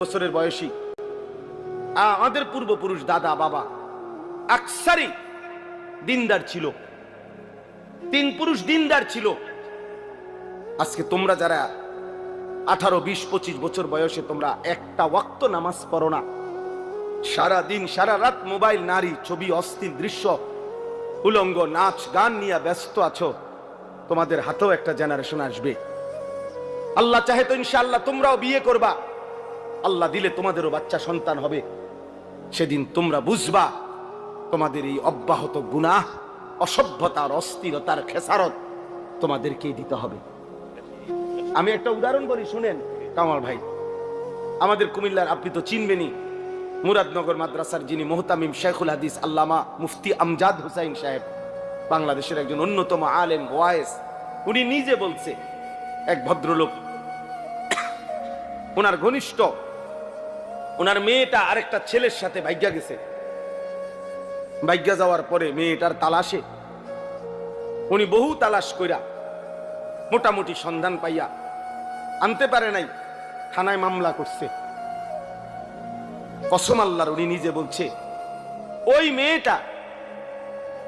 বছরের বয়সী আমাদের পূর্বপুরুষ দাদা বাবা আকসারি দিনদার ছিল, 3 পুরুষ দিনদার ছিল। আজকে তোমরা যারা 18, 20, 25 বছর বয়সে তোমরা একটা ওয়াক্ত নামাজ পড়ো না, সারা দিন সারা রাত মোবাইল, নারী, ছবি, অশ্লীল দৃশ্য, উলঙ্গ নাচ গান নিয়ে ব্যস্ত আছো, তোমাদের হাতেও একটা জেনারেশন আসবে। আল্লাহ চাহে তো ইনশাআল্লাহ তোমরাও বিয়ে করবা, আল্লাহ দিলে তোমাদেরও বাচ্চা সন্তান হবে। সেদিন তোমরা বুঝবা তোমাদের এই অব্যাহত গুনাহ, অসভ্যতার, অস্থিরতার খেসারত তোমাদেরকেই দিতে হবে। আমি একটা উদাহরণ বলি, শুনেন কামাল ভাই। আমাদের কুমিল্লার, আপনি তো চিনবেনই, মুরাদনগর মাদ্রাসার যিনি মুহতামিম শেখুল হাদিস আল্লামা মুফতি আমজাদ হুসাইন সাহেব, বাংলাদেশের একজন অন্যতম আলেম ওয়াইস, উনি নিজে বলছে এক ভদ্রলোক, ওনার ঘনিষ্ঠ, ওনার মেয়েটা আরেকটা ছেলের সাথে ভাগ্যা গেছে। ভাগ্যা যাওয়ার পরে মেয়েটার তালাশে উনি বহু তালাশ কইরা মোটামুটি সন্ধান পাইয়া আনতে পারে নাই, থানায় মামলা করছে। কসম আল্লাহর, উনি নিজে বলছে ওই মেয়েটা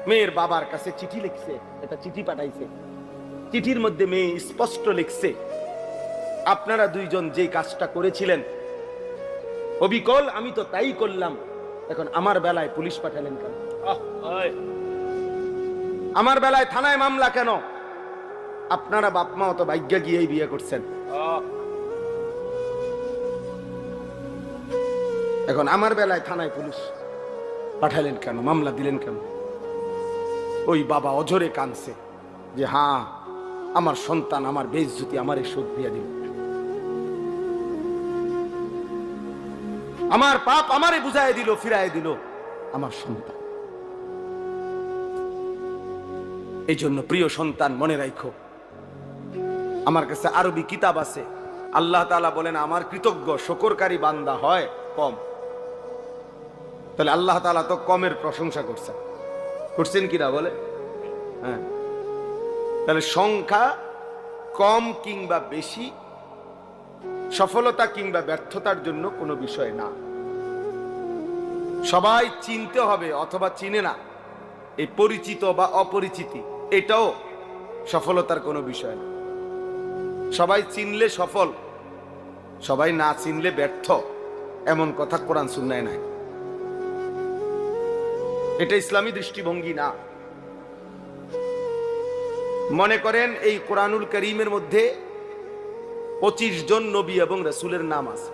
মেয়ের বাবার কাছে চিঠি লিখছে, এটা চিঠি পাঠাইছে। চিঠির মধ্যে মেয়ে স্পষ্ট লিখছে, আপনারা দুইজন যে কাজটা করেছিলেন অবিকল আমি তো তাই করলাম, এখন আমার বেলায় পুলিশ পাঠালেন কেন? আমার বেলায় থানায় মামলা কেন? আপনারা বাপ মা তো ভাগ্যা গিয়েই বিয়ে করছেন, এখন আমার বেলায় থানায় পুলিশ পাঠালেন কেন, মামলা দিলেন কেন? ওই বাবা অঝরে কাঁদছে যে হ্যাঁ, আমার সন্তান আমার বেইজ্জতি আমারে শোধ দিয়ে দিল, আমার পাপ আমারে বুঝায় দিল, ফিরায় দিল আমার সন্তান। এই জন্য প্রিয় সন্তান, মনে রাখো, আমার কাছে আরবি কিতাব আছে, আল্লাহ তাআলা বলেন আমার কৃতজ্ঞ শুকরকারী বান্দা হয় কম। তাহলে আল্লাহ তাআলা তো কমের প্রশংসা করছেন কিনা বলে? হ্যাঁ, তাহলে সংখ্যা কম কিংবা বেশি সফলতা কিংবা ব্যর্থতার জন্য কোনো বিষয় না। সবাই চিনতে হবে অথবা চিনে না, এই পরিচিত বা অপরিচিতি, এটাও সফলতার কোনো বিষয় না। সবাই চিনলে সফল, সবাই না চিনলে ব্যর্থ, এমন কথা কোরআন সুন্নায় নাই। এটা ইসলামী দৃষ্টিভঙ্গি না। মনে করেন এই কোরআনুল কারীমের মধ্যে 25 জন নবী এবং রাসূলের নাম আছে।